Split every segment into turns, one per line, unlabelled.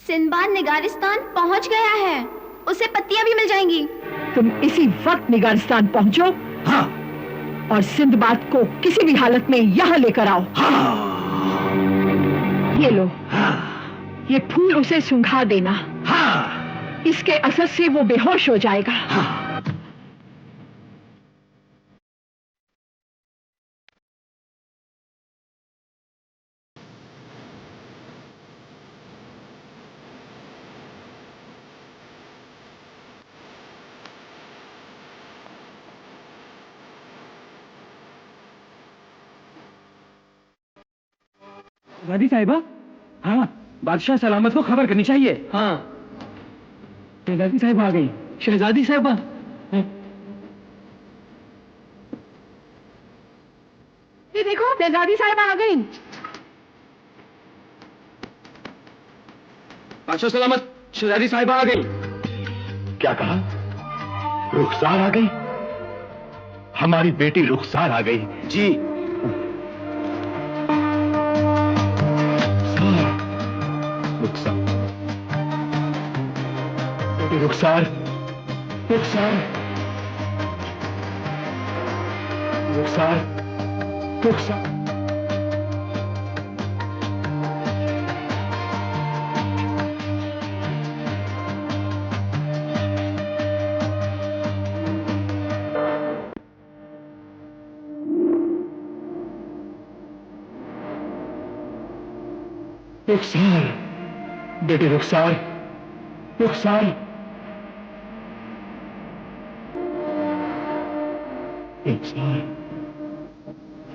Sinbad निगारिस्तान पहुंच गया है, उसे पत्तियां भी मिल जाएंगी।
तुम इसी वक्त निगारिस्तान पहुंचो।
हाँ।
और सिंदबाद को किसी भी हालत में यहाँ लेकर आओ।
हाँ।
ये लो।
हाँ।
ये फूल उसे सुंघा देना।
हाँ।
इसके असर से वो बेहोश हो जाएगा।
हाँ।
दादी साहिबा, हाँ, बादशाह सलामत को खबर करनी चाहिए। हाँ। शहजादी साहिबा आ गई। शहजादी साहिबा।
ये देखो, शहजादी साहिबा आ गई।
बादशाह सलामत, शहजादी साहिबा आ गई।
क्या कहा? रुखसार आ गई? हमारी बेटी रुखसार आ गई?
जी।
रुखसार, रुखसार, रुखसार, रुखसार। रुखसार, बेटी रुखसार, रुखसार। रुखसार,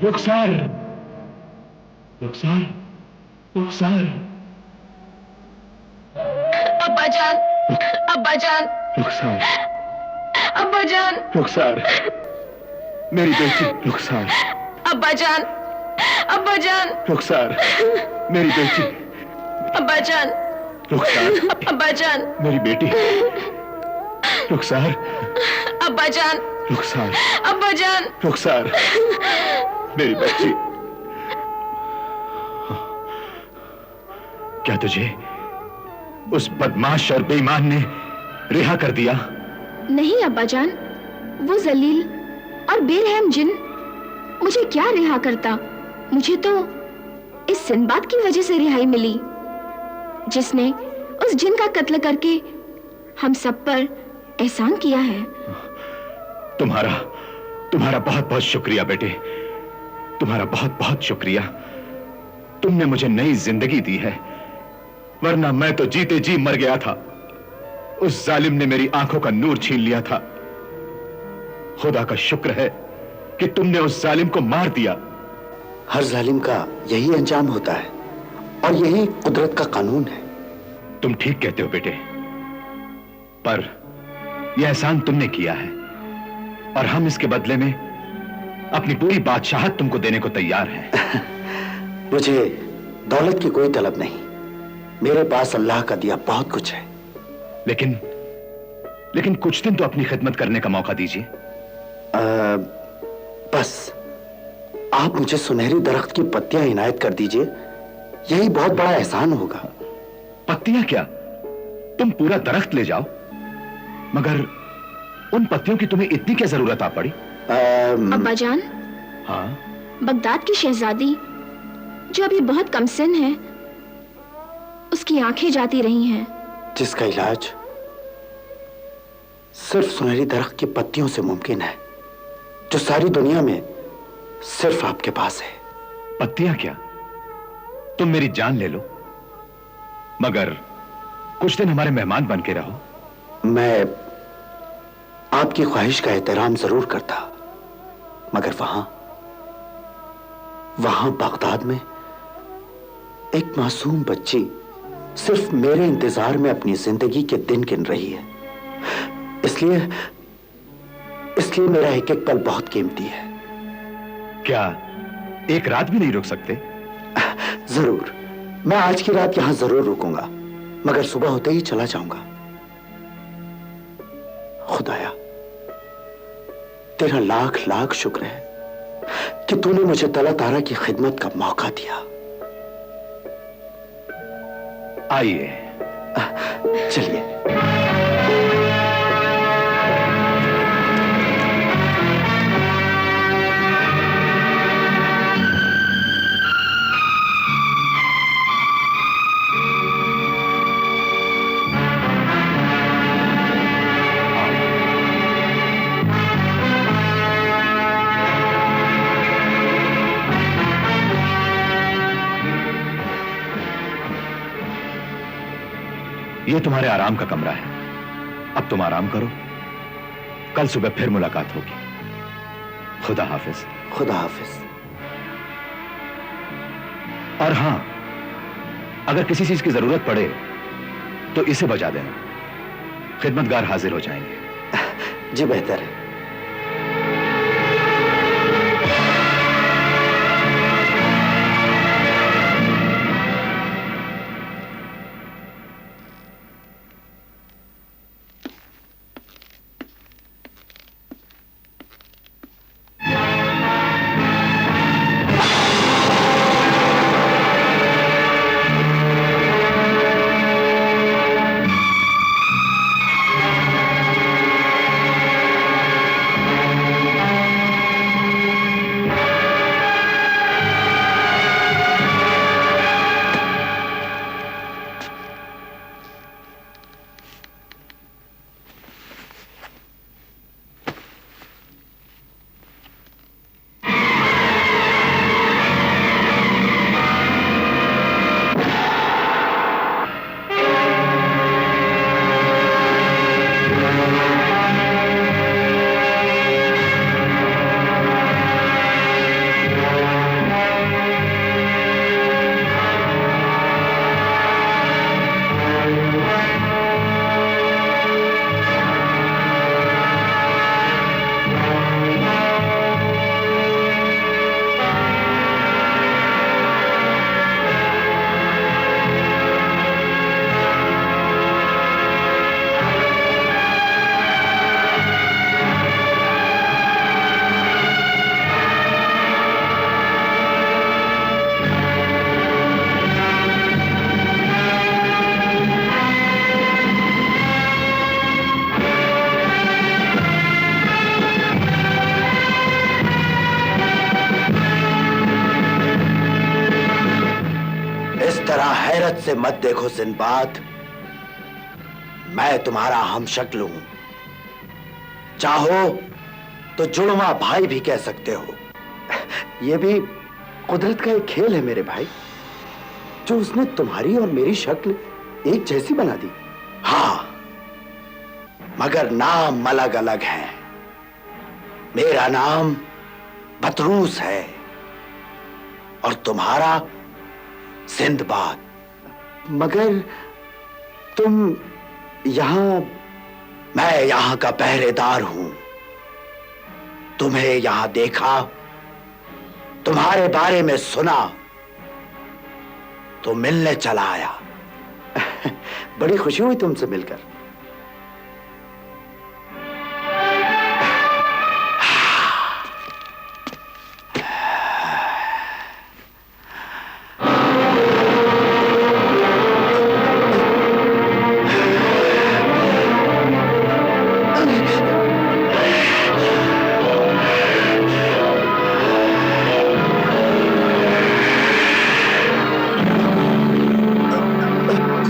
रुखसार, रुखसार, रुखसार।
अब्बाजान, अब्बाजान,
रुखसार,
अब्बाजान,
रुखसार, मेरी बेटी रुखसार।
अब्बाजान, अब्बाजान,
रुखसार, मेरी बेटी।
अब्बाजान,
रुखसार,
अब्बाजान,
मेरी बेटी। रुखसार,
अब्बाजान,
रुखसार,
अब्बाजान,
रुखसार, मेरी बच्ची। क्या तुझे उस बदमाश और बेईमान ने रिहा कर दिया?
नहीं अब्बाजान, वो जलील और बेरहम जिन मुझे क्या रिहा करता। मुझे तो इस सिंदबाद की वजह से रिहाई मिली, जिसने उस जिन का कत्ल करके हम सब पर एहसान किया है।
तुम्हारा बहुत बहुत शुक्रिया बेटे, तुम्हारा बहुत बहुत शुक्रिया। तुमने मुझे नई जिंदगी दी है, वरना मैं तो जीते जी मर गया था। उस जालिम ने मेरी आंखों का नूर छीन लिया था। खुदा का शुक्र है कि तुमने उस जालिम को मार दिया।
हर जालिम का यही अंजाम होता है और यही कुदरत का कानून है।
तुम ठीक कहते हो बेटे, पर यह एहसान तुमने किया है और हम इसके बदले में अपनी पूरी बादशाहत तुमको देने को तैयार हैं।
मुझे दौलत की कोई तलब नहीं, मेरे पास अल्लाह का दिया बहुत कुछ है।
लेकिन कुछ दिन तो अपनी खिदमत करने का मौका दीजिए।
बस आप मुझे सुनहरी दरख्त की पत्तियां इनायत कर दीजिए, यही बहुत बड़ा एहसान होगा।
पत्तियां क्या, तुम पूरा दरख्त ले जाओ, मगर उन पत्तियों की तुम्हें इतनी क्या जरूरत आ पड़ी?
अब्बाजान,
हाँ?
बगदाद की शहजादी जो अभी बहुत कमसिन है, उसकी आंखें जाती रही हैं,
जिसका इलाज सिर्फ सुनहरी दरख्त की पत्तियों से मुमकिन है, जो सारी दुनिया में सिर्फ आपके पास है।
पत्तियां क्या, तुम मेरी जान ले लो, मगर कुछ दिन हमारे मेहमान बन के रहो।
मैं आपकी ख्वाहिश का एहतराम जरूर करता, मगर वहां बगदाद में एक मासूम बच्ची सिर्फ मेरे इंतजार में अपनी जिंदगी के दिन गिन रही है। इसलिए मेरा एक एक पल बहुत कीमती है।
क्या एक रात भी नहीं रुक सकते?
जरूर, मैं आज की रात यहां जरूर रुकूंगा, मगर सुबह होते ही चला जाऊंगा। खुदाया, तेरा लाख लाख शुक्र है कि तूने मुझे तला तारा की खिदमत का मौका दिया।
आइए,
चलिए।
ये तुम्हारे आराम का कमरा है, अब तुम आराम करो, कल सुबह फिर मुलाकात होगी। खुदा हाफिज।
खुदा हाफिज।
और हां, अगर किसी चीज की जरूरत पड़े तो इसे बजा देना, खिदमतगार हाजिर हो जाएंगे।
जी बेहतर है। हैरत से मत देखो सिंदबाद, मैं तुम्हारा हमशक्ल हूं, चाहो तो जुड़वा भाई भी कह सकते हो। यह भी कुदरत का एक खेल है मेरे भाई, जो उसने तुम्हारी और मेरी शक्ल एक जैसी बना दी। हां, मगर नाम अलग अलग है। मेरा नाम बतरूस है और तुम्हारा सिंदबाद। मगर तुम यहां, मैं यहां का पहरेदार हूं। तुम्हें यहां देखा, तुम्हारे बारे में सुना तो मिलने चला आया। बड़ी खुशी हुई तुमसे मिलकर।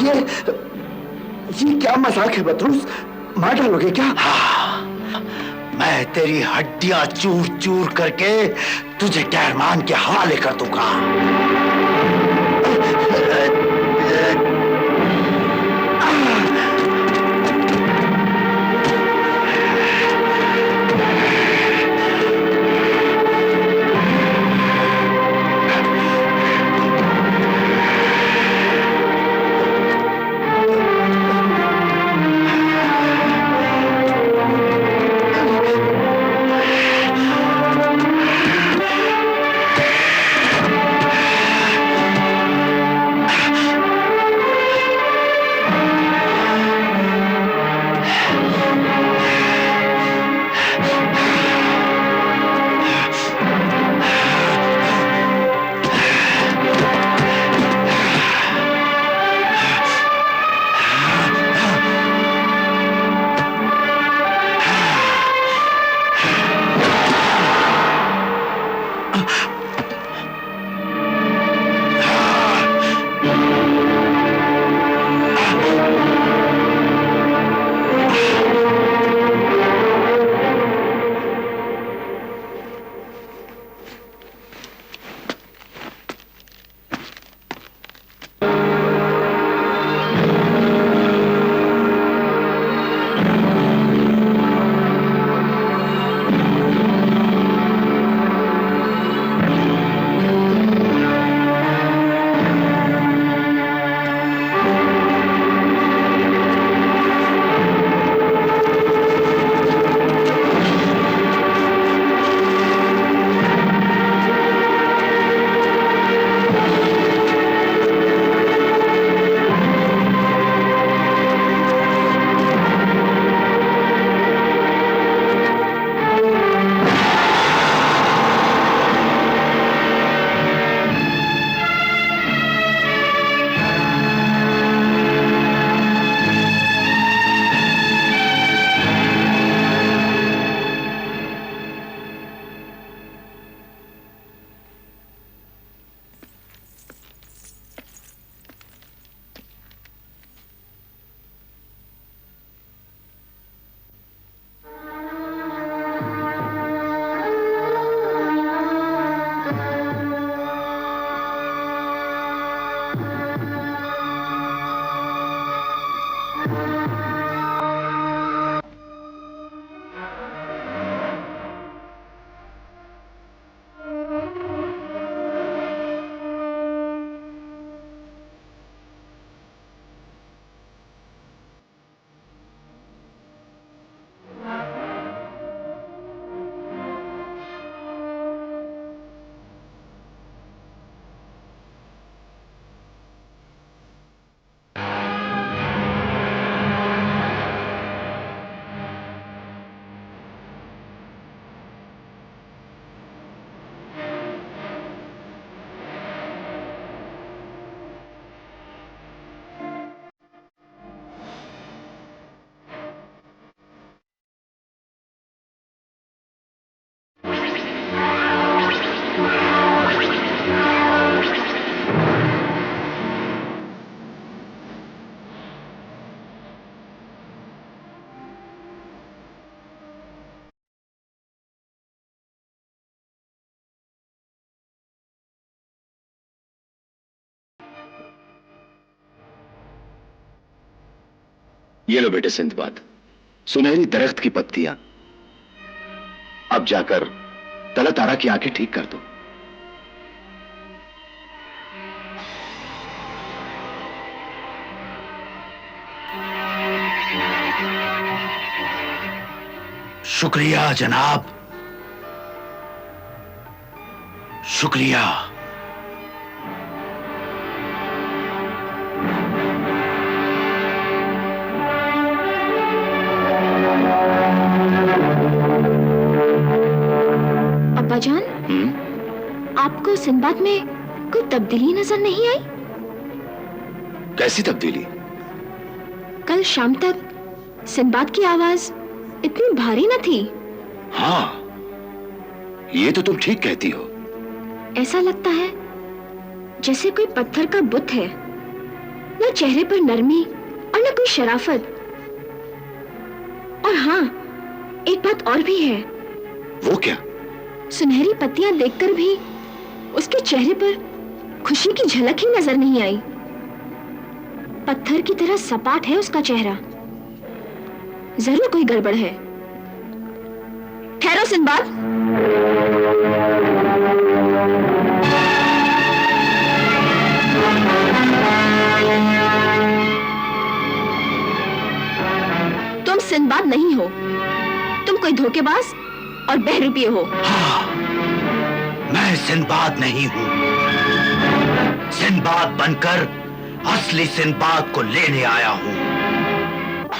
ये क्या मजाक है बतरूस, मार डालोगे क्या? हाँ, मैं तेरी हड्डियां चूर चूर करके तुझे कैरमान के हवाले कर दूंगा।
ये लो बेटे सिंदबाद, सुनहरी दरख्त की पत्तियां। अब जाकर तला तारा की आंखें ठीक कर दो।
शुक्रिया जनाब, शुक्रिया।
अब्बाजान, आपको सिंबाद में कोई तब्दीली नजर नहीं आई?
कैसी तब्दीली?
कल शाम तक सिंबाद की आवाज इतनी भारी न थी।
हाँ, ये तो तुम ठीक कहती हो।
ऐसा लगता है जैसे कोई पत्थर का बुत है, न चेहरे पर नरमी और न कोई शराफत। और हाँ, एक बात और भी है।
वो क्या?
सुनहरी पत्तियां देखकर भी उसके चेहरे पर खुशी की झलक ही नजर नहीं आई। पत्थर की तरह सपाट है उसका चेहरा। जरूर कोई गड़बड़ है। ठहरो सिंबाद। तुम सिंबाद नहीं हो, तुम कोई धोखेबाज और बहरूपीय हो।
हाँ, मैं सिंबाद नहीं हूं। सिंबाद बनकर असली सिंबाद को लेने आया हूं,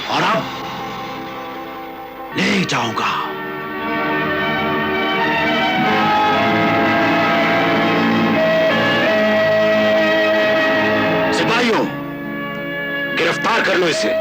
और अब ले जाऊंगा।
सिपाहियों, गिरफ्तार कर लो इसे।